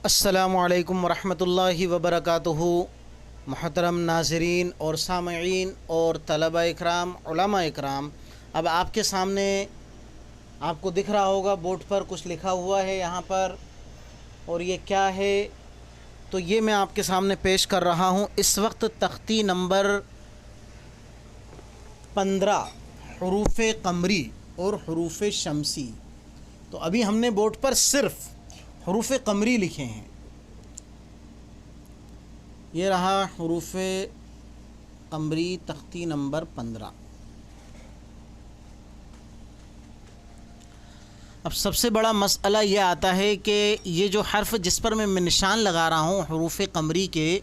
السلام علیکم ورحمۃ اللہ وبرکاتہ۔ محترم ناظرین اور سامعین اور طلبہ اکرام، علماء اکرام، اب آپ کے سامنے آپ کو دکھ رہا ہوگا بورڈ پر کچھ لکھا ہوا ہے یہاں پر، اور یہ کیا ہے تو یہ میں آپ کے سامنے پیش کر رہا ہوں۔ اس وقت تختی نمبر 15 حروف قمری اور حروف شمسی، تو ابھی ہم نے بورڈ پر صرف حروف قمری لکھے ہیں۔ یہ رہا حروف قمری تختی نمبر 15۔ اب سب سے بڑا مسئلہ یہ آتا ہے کہ یہ جو حرف جس پر میں نشان لگا رہا ہوں حروف قمری کے،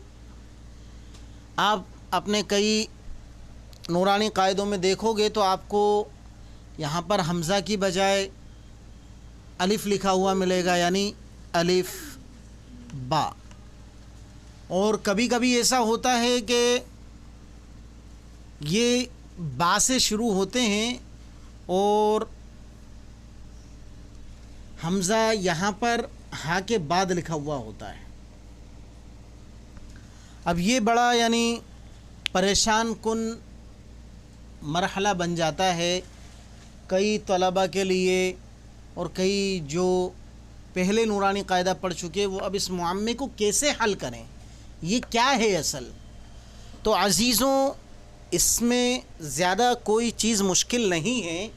آپ اپنے کئی نورانی قاعدوں میں دیکھو گے تو آپ کو یہاں پر حمزہ کی بجائے الف لکھا ہوا ملے گا، یعنی الف با۔ اور کبھی کبھی ایسا ہوتا ہے کہ یہ با سے شروع ہوتے ہیں اور حمزہ یہاں پر ہا کے بعد لکھا ہوا ہوتا ہے۔ اب یہ بڑا یعنی پریشان کن مرحلہ بن جاتا ہے کئی طلباء کے لیے، اور کئی جو پہلے نورانی قاعدہ پڑھ چکے وہ اب اس معمے کو کیسے حل کریں، یہ کیا ہے اصل۔ تو عزیزوں، اس میں زیادہ کوئی چیز مشکل نہیں ہے،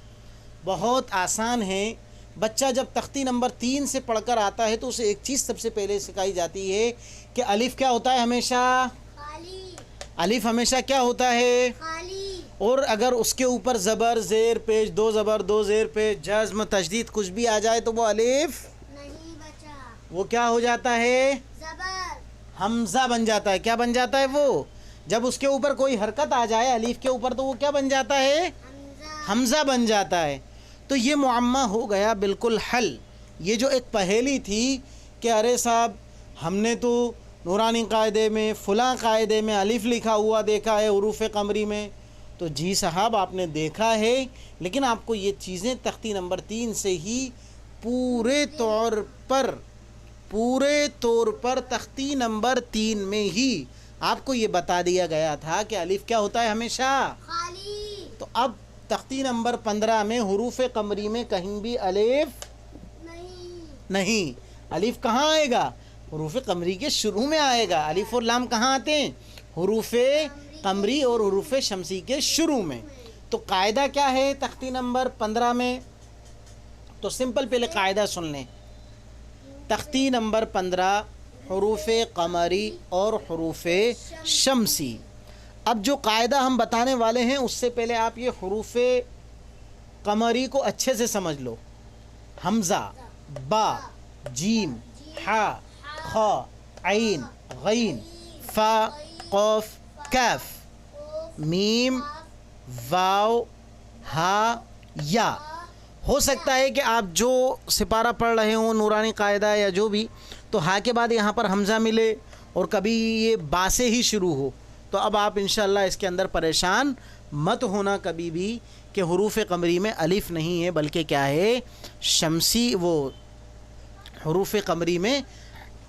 بہت آسان ہے۔ بچہ جب تختی نمبر 3 سے پڑھ کر آتا ہے تو اسے ایک چیز سب سے پہلے سکھائی جاتی ہے کہ الف کیا ہوتا ہے، ہمیشہ خالی۔ الف ہمیشہ کیا ہوتا ہے، خالی۔ اور اگر اس کے اوپر زبر زیر پیش، دو زبر دو زیر پیش، جزم تشدید کچھ بھی آ جائے تو وہ الف نہیں بچا، وہ کیا ہو جاتا ہے، زبر۔ حمزہ بن جاتا ہے۔ کیا بن جاتا ہے وہ؟ جب اس کے اوپر کوئی حرکت آ جائے الف کے اوپر تو وہ کیا بن جاتا ہے، حمزہ۔ حمزہ بن جاتا ہے۔ تو یہ معمہ ہو گیا بالکل حل۔ یہ جو ایک پہیلی تھی کہ ارے صاحب ہم نے تو نورانی قاعدے میں فلاں قاعدے میں الف لکھا ہوا دیکھا ہے حروف قمری میں، تو جی صاحب آپ نے دیکھا ہے، لیکن آپ کو یہ چیزیں تختی نمبر 3 سے ہی پورے طور پر تختی نمبر 3 میں ہی آپ کو یہ بتا دیا گیا تھا کہ الف کیا ہوتا ہے، ہمیشہ خالی۔ تو اب تختی نمبر 15 میں حروف قمری میں کہیں بھی الف نہیں۔ الف کہاں آئے گا، حروف قمری کے شروع میں آئے گا۔ الف اور لام کہاں آتے ہیں، حروف قمری اور حروف شمسی کے شروع میں۔ تو قاعدہ کیا ہے تختی نمبر 15 میں، تو سمپل پہلے قاعدہ سن لیں۔ تختی نمبر 15 حروف قمری اور حروف شمسی۔ اب جو قاعدہ ہم بتانے والے ہیں اس سے پہلے آپ یہ حروف قمری کو اچھے سے سمجھ لو۔ حمزہ، با، جیم، حا، خا، عین، غین، فا، قاف، کاف، میم، واو، ہا، یا۔ ہو سکتا ہے کہ آپ جو سپارہ پڑھ رہے ہوں نورانی قاعدہ یا جو بھی، تو ہا کے بعد یہاں پر حمزہ ملے اور کبھی یہ با سے ہی شروع ہو، تو اب آپ انشاءاللہ اس کے اندر پریشان مت ہونا کبھی بھی کہ حروف قمری میں الف نہیں ہے، بلکہ کیا ہے، شمسی، وہ حروف قمری میں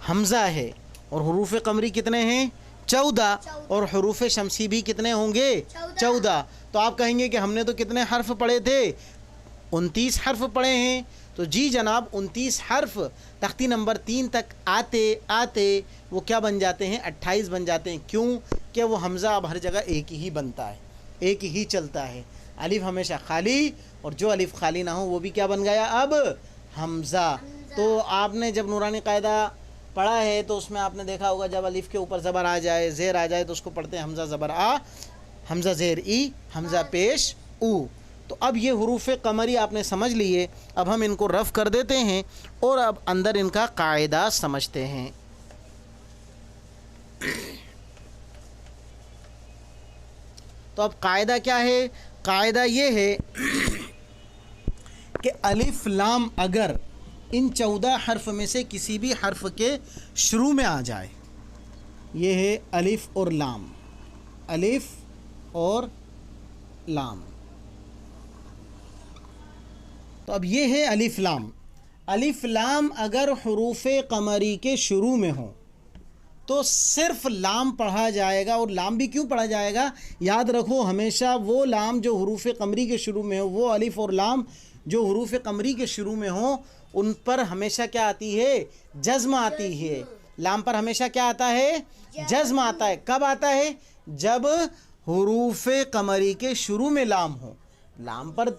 حمزہ ہے۔ اور حروف قمری کتنے ہیں، 14، اور حروف شمسی بھی کتنے ہوں گے، 14۔ تو آپ کہیں گے کہ ہم نے تو کتنے حرف پڑھے تھے، 29 حرف پڑھے ہیں۔ تو جی جناب، 29 حرف تختی نمبر 3 تک آتے آتے وہ کیا بن جاتے ہیں، 28 بن جاتے ہیں۔ کیوں کہ وہ حمزہ اب ہر جگہ ایک ہی بنتا ہے، ایک ہی چلتا ہے۔ الف ہمیشہ خالی، اور جو الف خالی نہ ہو وہ بھی کیا بن گیا اب، حمزہ۔ تو آپ نے جب نورانی قاعدہ پڑھا ہے تو اس میں آپ نے دیکھا ہوگا جب الف کے اوپر زبر آ جائے، زیر آ جائے، تو اس کو پڑھتے ہیں حمزہ زبر آ، حمزہ زیر ای، حمزہ پیش او۔ تو اب یہ حروف قمری آپ نے سمجھ لیے، اب ہم ان کو رف کر دیتے ہیں اور اب اندر ان کا قاعدہ سمجھتے ہیں۔ تو اب قاعدہ کیا ہے، قاعدہ یہ ہے کہ الف لام اگر ان 14 حرف میں سے کسی بھی حرف کے شروع میں آ جائے، یہ ہے الف اور لام، الف اور لام۔ تو اب یہ ہے الف لام۔ الف لام اگر حروف قمری کے شروع میں ہوں تو صرف لام پڑھا جائے گا. اور لام بھی کیوں پڑھا جائے گا؟ یاد رکھو ہمیشہ وہ لام جو حروف قمری کے شروع میں ہو، وہ الف اور لام جو حروف قمری کے شروع میں ہوں ان پر ہمیشہ کیا آتی ہے؟ جزم آتی ہے. لام پر ہمیشہ کیا آتا ہے؟ جزم آتا ہے. کب آتا ہے؟ جب حروف قمری کے شروع میں لام ہو. لام پر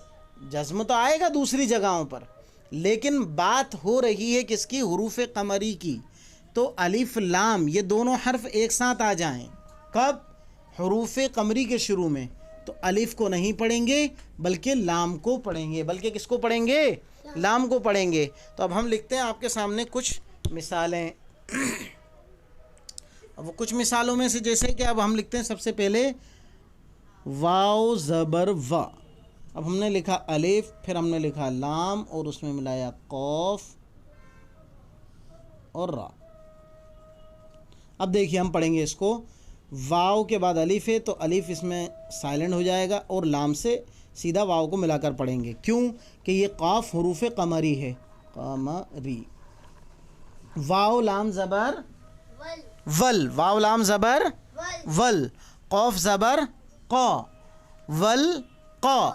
جزم تو آئے گا دوسری جگہوں پر، لیکن بات ہو رہی ہے کس کی؟ حروف قمری کی. تو الف لام یہ دونوں حرف ایک ساتھ آ جائیں. کب؟ حروف قمری کے شروع میں. تو الف کو نہیں پڑھیں گے بلکہ لام کو پڑھیں گے. بلکہ کس کو پڑھیں گے؟ لام کو پڑھیں گے. تو اب ہم لکھتے ہیں آپ کے سامنے کچھ مثالیں. اب وہ کچھ مثالوں میں سے جیسے کہ اب ہم لکھتے ہیں سب سے پہلے واو زبر وا. اب ہم نے لکھا الف، پھر ہم نے لکھا لام اور اس میں ملایا قاف اور را. اب دیکھیے ہم پڑھیں گے اس کو. واو کے بعد الف ہے تو الف اس میں سائلنٹ ہو جائے گا اور لام سے سیدھا واو کو ملا کر پڑھیں گے. کیوں کہ یہ قاف حروف قمری ہے. قمری. واو لام زبر ول. واو لام زبر ول. قاف زبر قا. ول قا.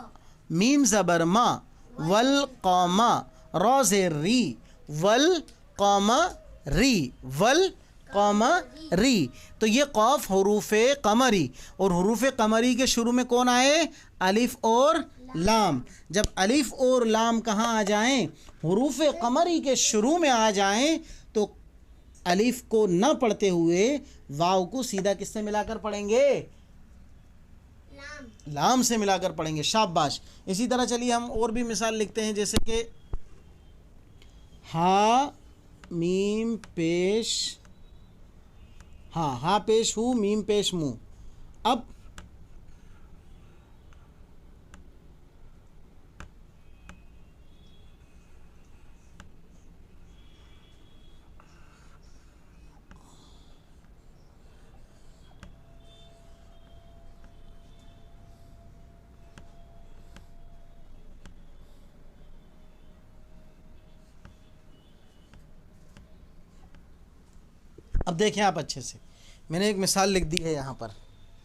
میم زبر ما. ول قاما. را زیر ری. ول قاما ری. ول قاما ری. تو یہ قاف حروف قمری، اور حروف قمری کے شروع میں کون آئے؟ الف اور لام. جب الف اور لام کہاں آ جائیں؟ حروف قمری کے شروع میں آ جائیں تو الف کو نہ پڑھتے ہوئے واو کو سیدھا کس سے ملا کر پڑھیں گے؟ لام سے ملا کر پڑھیں گے. شاباش. اسی طرح چلیے ہم اور بھی مثال لکھتے ہیں، جیسے کہ ہا میم پیش ہا پیش ہو میم پیش مو. اب دیکھیں آپ اچھے سے، میں نے ایک مثال لکھ دی ہے یہاں پر.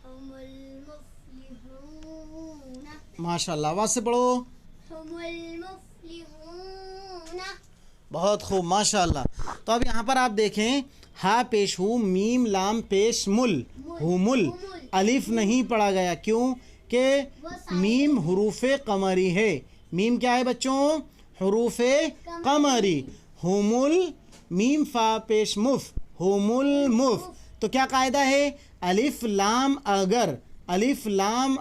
هم المفلحون. ماشاء اللہ. آواز سے پڑھو. هم المفلحون. بہت خوب ماشاء اللہ. تو اب یہاں پر آپ دیکھیں ہا پیش ہو میم لام پیش مل. ہومل. الف نہیں پڑھا گیا. کیوں کہ میم حروف قمری ہے. میم کیا ہے بچوں؟ حروف قمری. ہومل میم فا پیش مف. ہومل مف. تو کیا قاعدہ ہے؟ الف لام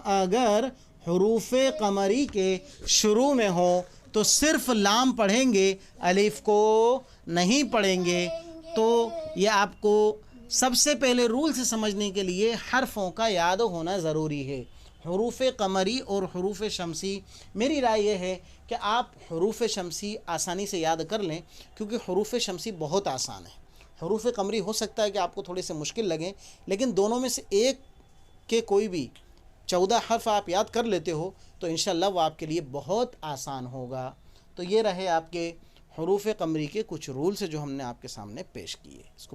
اگر حروف قمری کے شروع میں ہو تو صرف لام پڑھیں گے، الف کو نہیں پڑھیں گے. تو یہ آپ کو سب سے پہلے رول سے سمجھنے کے لیے حرفوں کا یاد ہونا ضروری ہے. حروف قمری اور حروف شمسی، میری رائے یہ ہے کہ آپ حروف شمسی آسانی سے یاد کر لیں، کیونکہ حروف شمسی بہت آسان ہے. حروف قمری ہو سکتا ہے کہ آپ کو تھوڑے سے مشکل لگیں، لیکن دونوں میں سے ایک کے کوئی بھی 14 حرف آپ یاد کر لیتے ہو تو انشاءاللہ وہ آپ کے لیے بہت آسان ہوگا. تو یہ رہے آپ کے حروف قمری کے کچھ رولز جو ہم نے آپ کے سامنے پیش کیے. اس کو